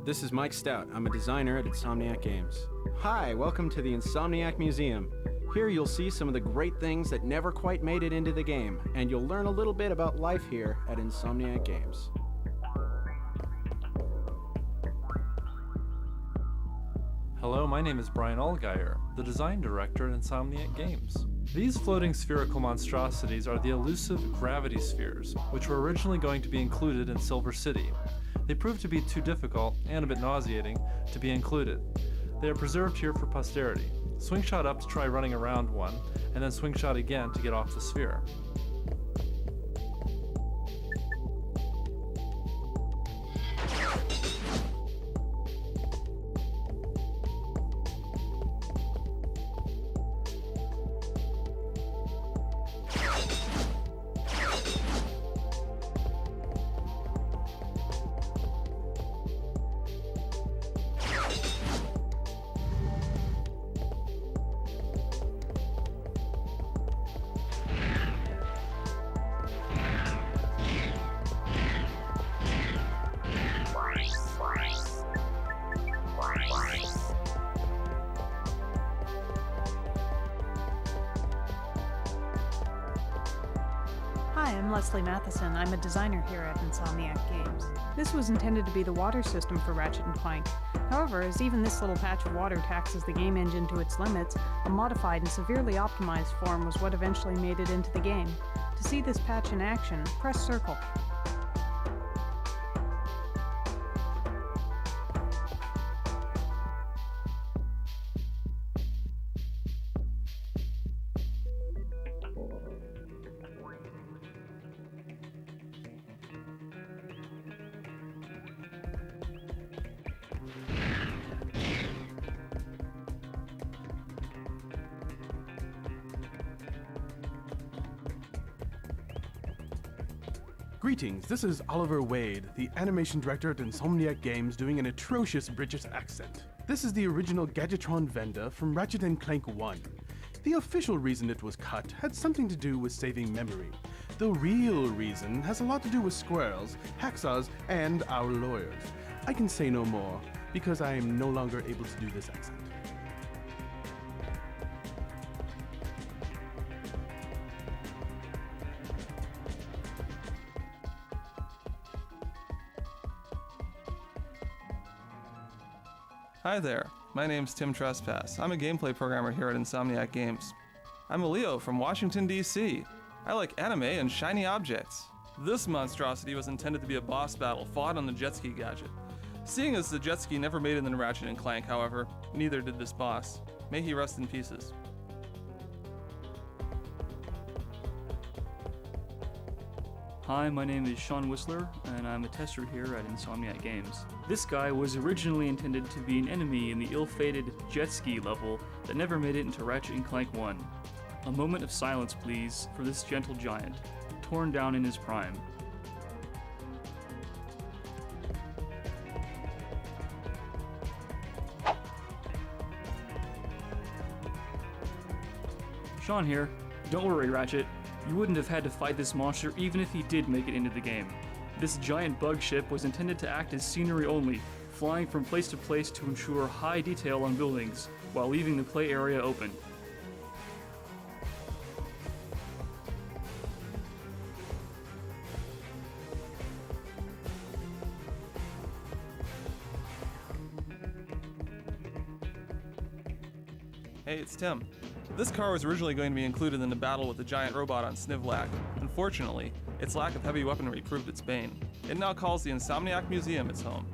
This is Mike Stout. I'm a designer at INSOMNIAC Games. Hi, welcome to the INSOMNIAC Museum. Here you'll see some of the great things that never quite made it into the game, and you'll learn a little bit about life here at INSOMNIAC Games. Hello, my name is Brian Allgeier, the design director at INSOMNIAC Games. These floating spherical monstrosities are the elusive gravity spheres, which were originally going to be included in Silver City. They proved to be too difficult, and a bit nauseating, to be included. They are preserved here for posterity. Swing shot up to try running around one, and then swing shot again to get off the sphere. Hi, I'm Leslie Matheson. I'm a designer here at INSOMNIAC Games. This was intended to be the water system for Ratchet and Clank. However, as even this little patch of water taxes the game engine to its limits, a modified and severely optimized form was what eventually made it into the game. To see this patch in action, press circle. Greetings, this is Oliver Wade, the animation director at INSOMNIAC Games, doing an atrocious British accent. This is the original Gadgetron vendor from Ratchet and Clank 1. The official reason it was cut had something to do with saving memory. The real reason has a lot to do with squirrels, hacksaws, and our lawyers. I can say no more, because I am no longer able to do this accent. Hi there, my name's Tim Trespass. I'm a gameplay programmer here at INSOMNIAC Games. I'm a Leo from Washington, D.C. I like anime and shiny objects. This monstrosity was intended to be a boss battle fought on the jet ski gadget. Seeing as the jet ski never made it in Ratchet and Clank, however, neither did this boss. May he rest in pieces. Hi, my name is Sean Whistler, and I'm a tester here at INSOMNIAC Games. This guy was originally intended to be an enemy in the ill-fated jet ski level that never made it into Ratchet and Clank 1. A moment of silence, please, for this gentle giant, torn down in his prime. Sean here. Don't worry, Ratchet. You wouldn't have had to fight this monster even if he did make it into the game. This giant bug ship was intended to act as scenery only, flying from place to place to ensure high detail on buildings, while leaving the play area open. Hey, it's Tim. This car was originally going to be included in the battle with the giant robot on Snivelak. Unfortunately, its lack of heavy weaponry proved its bane. It now calls the INSOMNIAC Museum its home.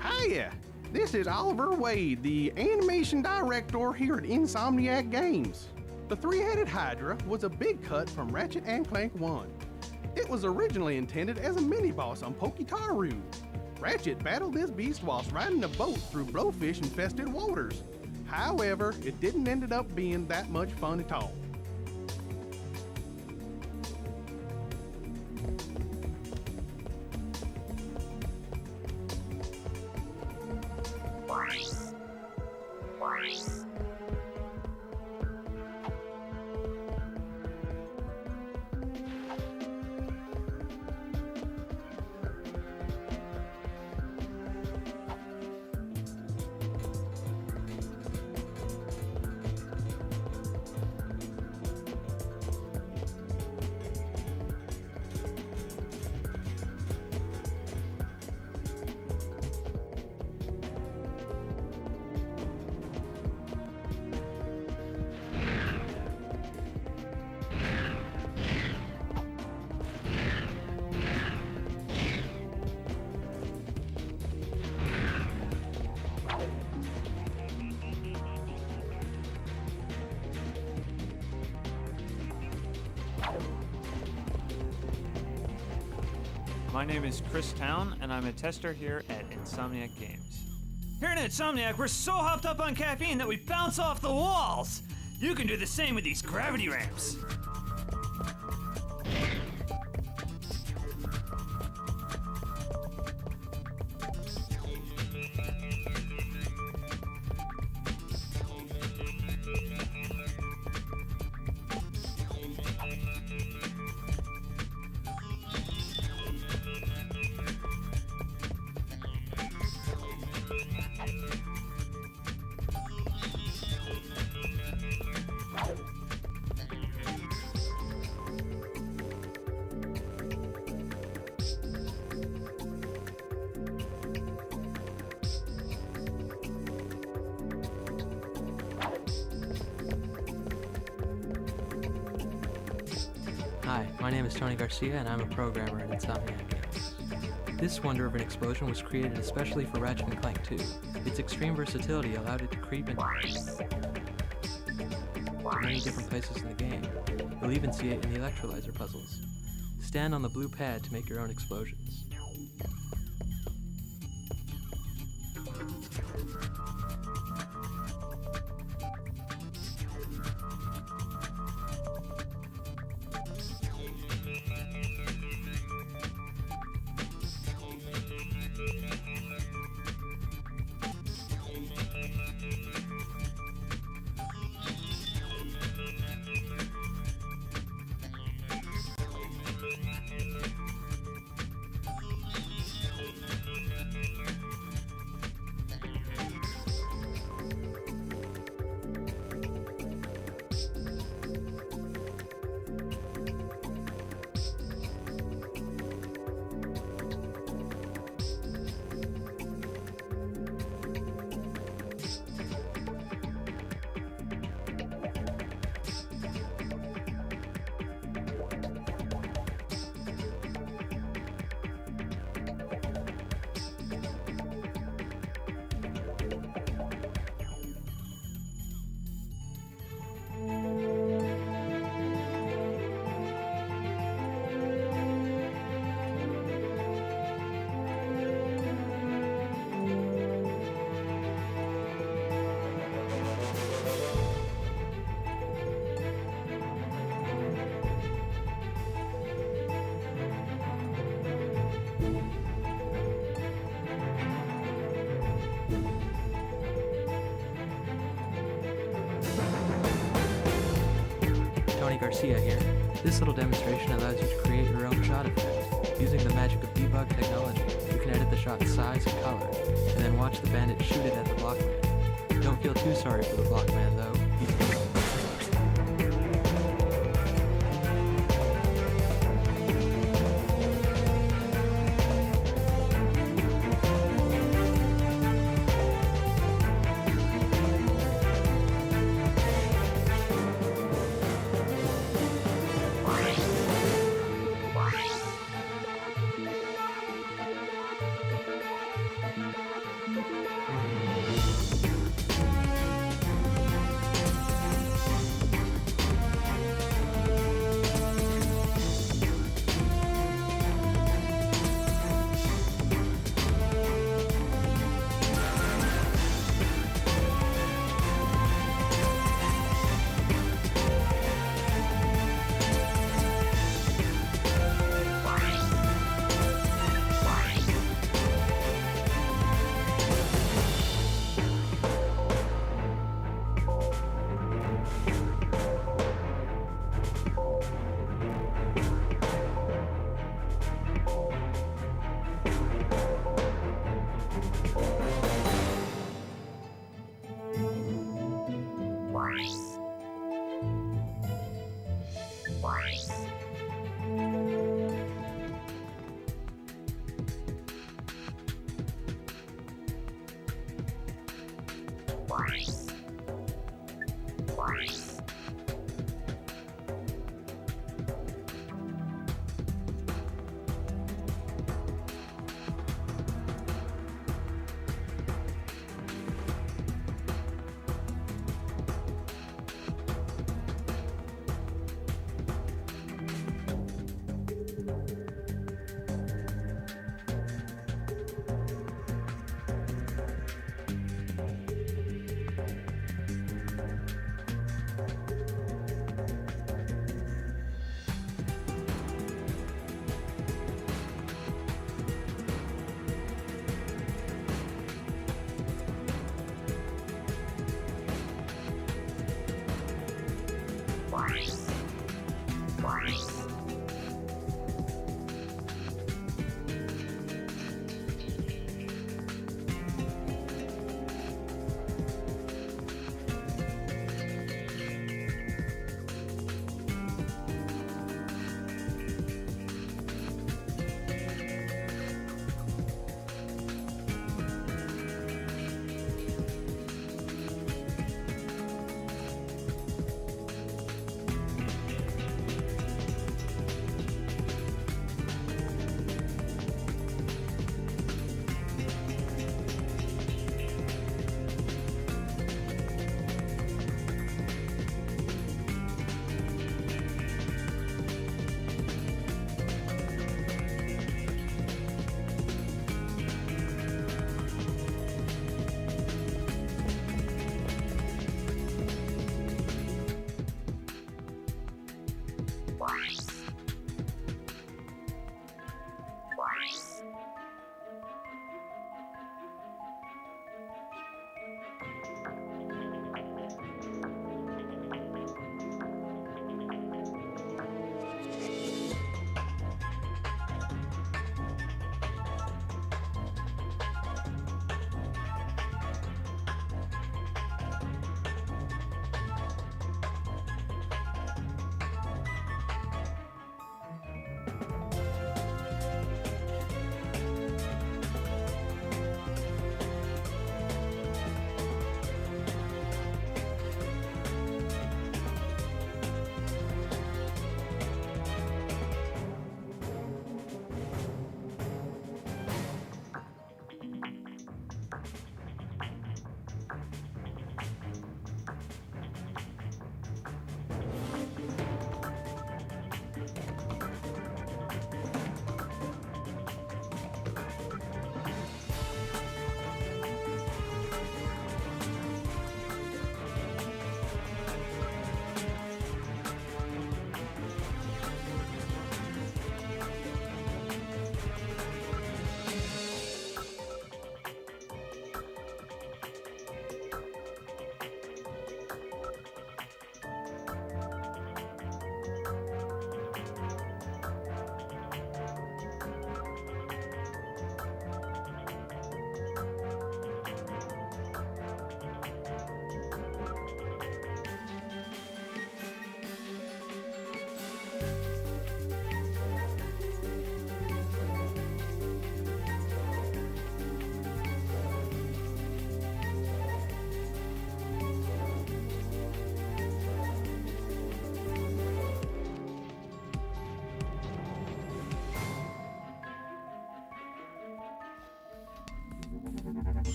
Hiya! This is Oliver Wade, the animation director here at INSOMNIAC Games. The three-headed Hydra was a big cut from Ratchet and Clank 1. It was originally intended as a mini-boss on Pokitaru. Ratchet battled this beast whilst riding a boat through blowfish-infested waters. However, it didn't end up being that much fun at all. My name is Chris Town, and I'm a tester here at INSOMNIAC Games. Here at INSOMNIAC, we're so hopped up on caffeine that we bounce off the walls! You can do the same with these gravity ramps! Hi, my name is Tony Garcia and I'm a programmer at INSOMNIAC Games. This wonder of an explosion was created especially for Ratchet and Clank 2. Its extreme versatility allowed it to creep in many different places in the game. You'll even see it in the electrolyzer puzzles. Stand on the blue pad to make your own explosions. Garcia here. This little demonstration allows you to create your own shot effect. Using the magic of debug technology, you can edit the shot's size and color, and then watch the bandit shoot it at the blockman. Don't feel too sorry for the blockman though.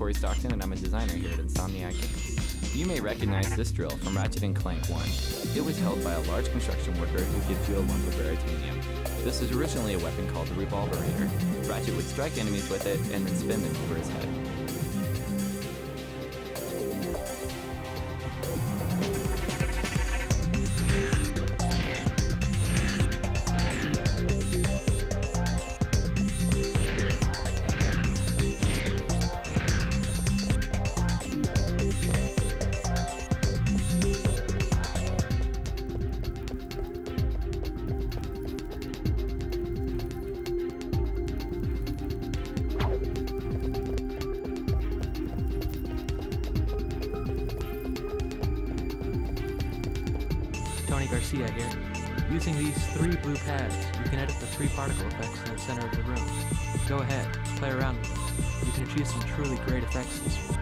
Corey Stockton, and I'm a designer here at Insomniac Games. You may recognize this drill from Ratchet and Clank 1. It was held by a large construction worker who gives you a lump of veritanium. This was originally a weapon called the Revolverator. Ratchet would strike enemies with it and then spin them over his head. Garcia here. Using these 3 blue pads, you can edit the 3 particle effects in the center of the room. Go ahead, play around with them. You can achieve some truly great effects this way.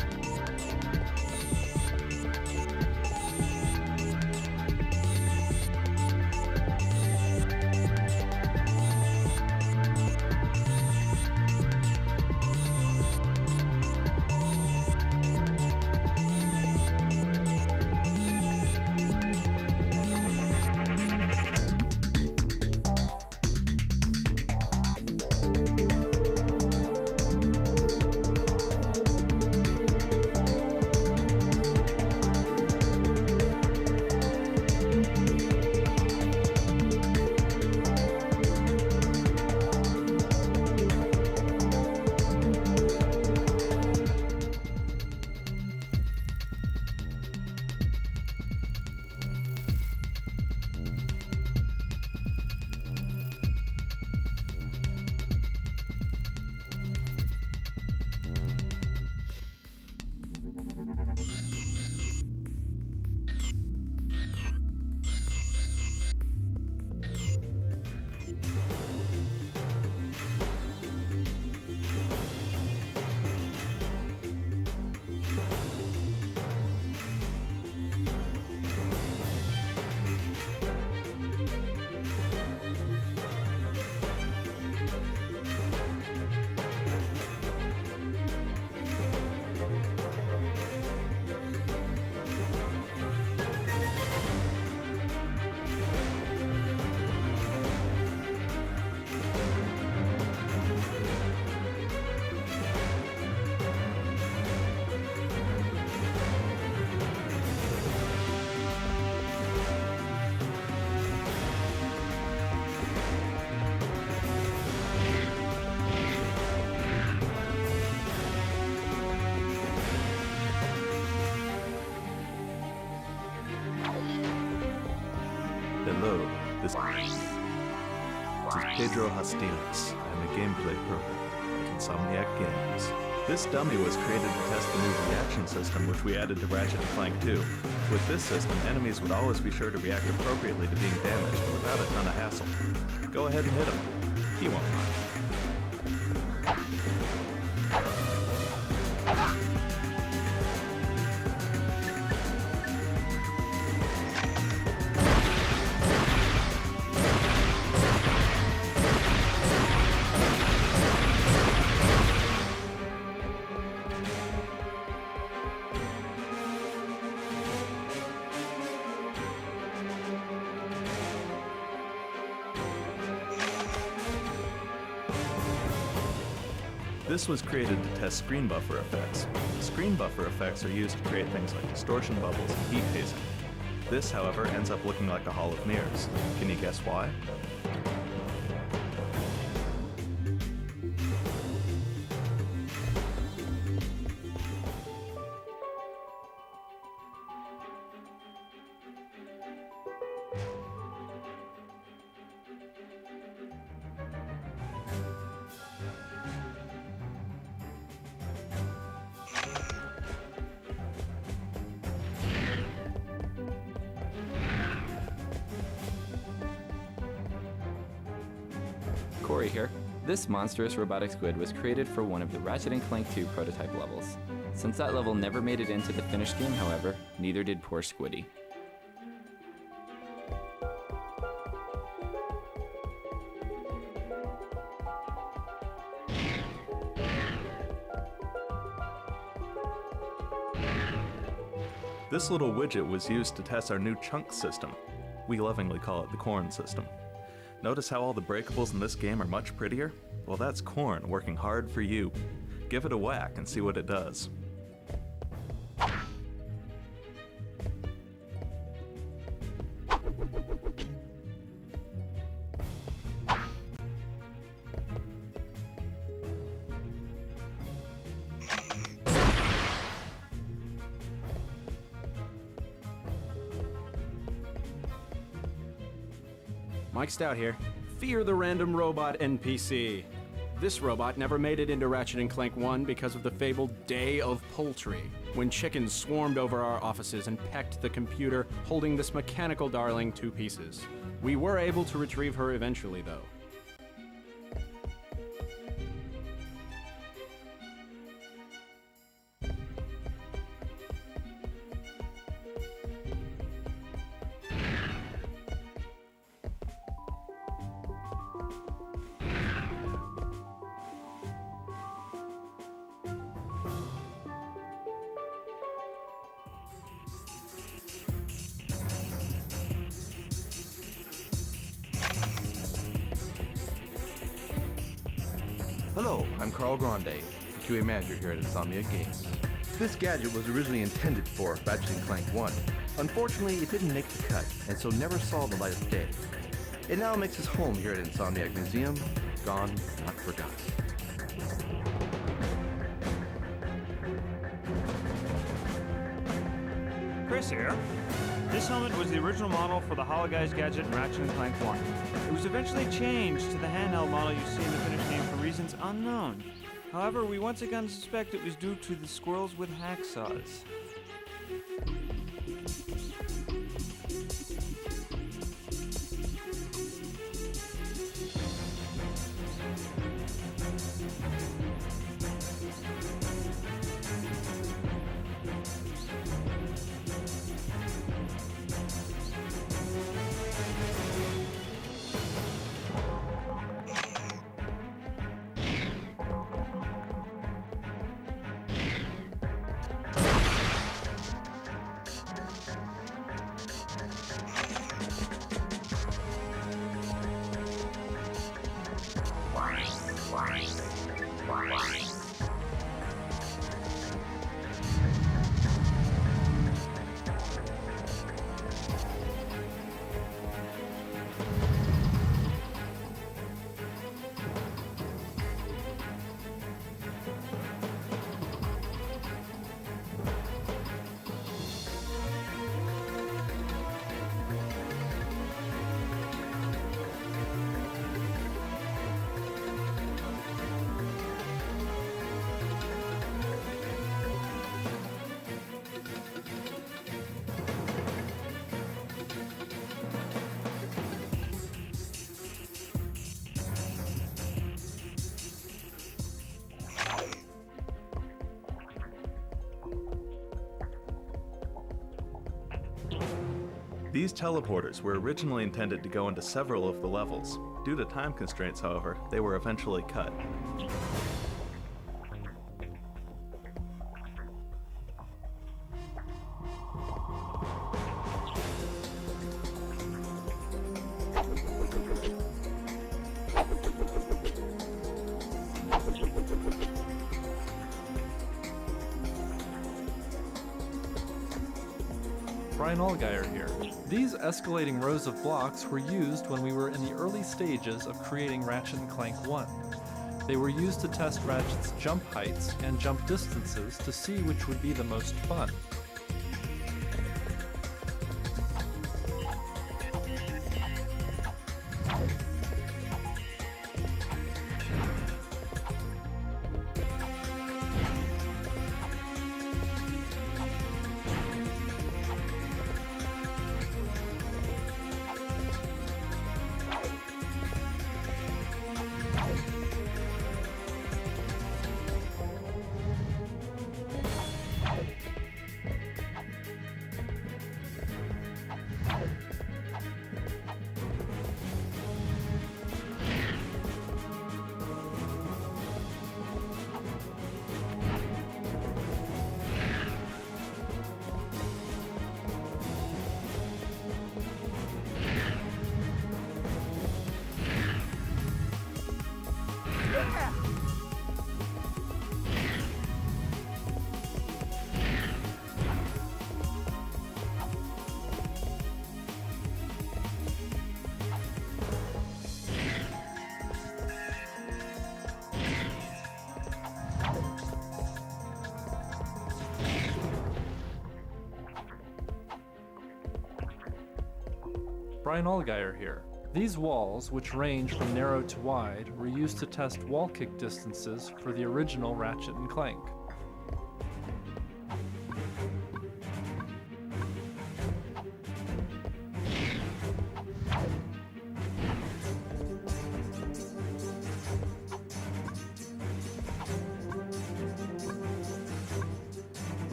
Hello, this is Pedro Hostilius. I'm a gameplay programmer at Insomniac Games. This dummy was created to test the new reaction system which we added to Ratchet and Clank 2. With this system, enemies would always be sure to react appropriately to being damaged without a ton of hassle. Go ahead and hit him. He won't mind. This was created to test screen buffer effects. Screen buffer effects are used to create things like distortion bubbles and heat hazing. This, however, ends up looking like a hall of mirrors. Can you guess why? Corey here. This monstrous robotic squid was created for one of the Ratchet and Clank 2 prototype levels. Since that level never made it into the finished game, however, neither did poor Squiddy. This little widget was used to test our new chunk system. We lovingly call it the corn system. Notice how all the breakables in this game are much prettier? Well, that's corn working hard for you. Give it a whack and see what it does. Mike Stout here. Fear the random robot NPC. This robot never made it into Ratchet and Clank 1 because of the fabled Day of Poultry, when chickens swarmed over our offices and pecked the computer holding this mechanical darling to pieces. We were able to retrieve her eventually, though. Hello, I'm Carl Grande, the QA manager here at INSOMNIAC Games. This gadget was originally intended for Ratchet and Clank 1. Unfortunately, it didn't make the cut, and so never saw the light of day. It now makes its home here at INSOMNIAC Museum, gone, not forgotten. Chris here. This helmet was the original model for the Hologuise gadget in Ratchet and Clank 1. It was eventually changed to the handheld model you see in the finished game for reasons unknown. However, we once again suspect it was due to the squirrels with hacksaws. These teleporters were originally intended to go into several of the levels. Due to time constraints, however, they were eventually cut. Brian Allgeier here. These escalating rows of blocks were used when we were in the early stages of creating Ratchet and Clank 1. They were used to test Ratchet's jump heights and jump distances to see which would be the most fun. Brian Allgeier here. These walls, which range from narrow to wide, were used to test wall kick distances for the original Ratchet and Clank.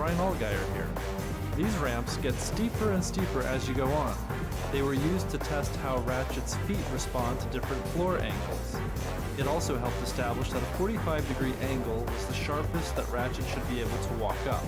Brian Allgeier here. These ramps get steeper and steeper as you go on. They were used to test how Ratchet's feet respond to different floor angles. It also helped establish that a 45-degree angle was the sharpest that Ratchet should be able to walk up.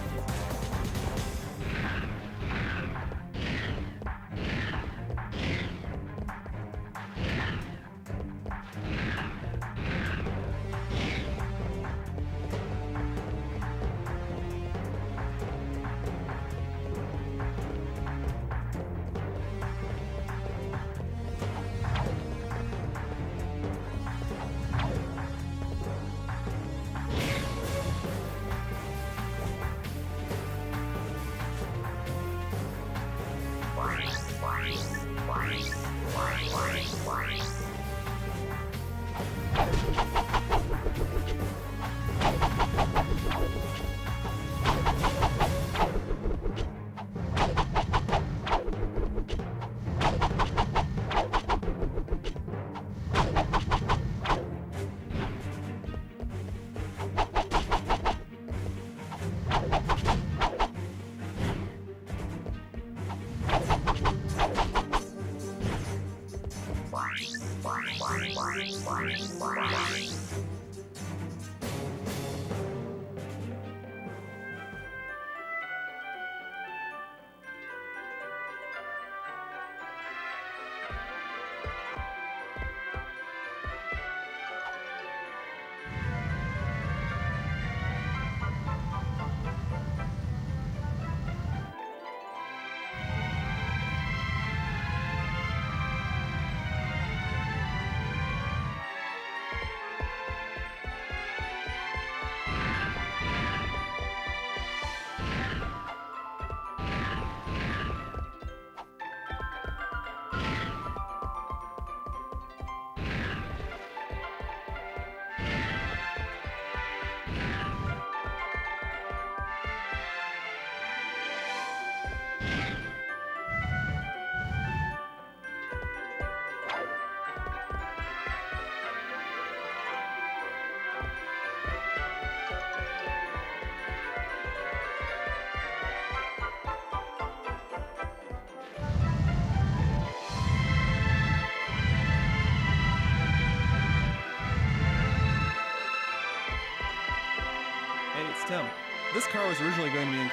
Hey, it's Tim. This car was originally going to be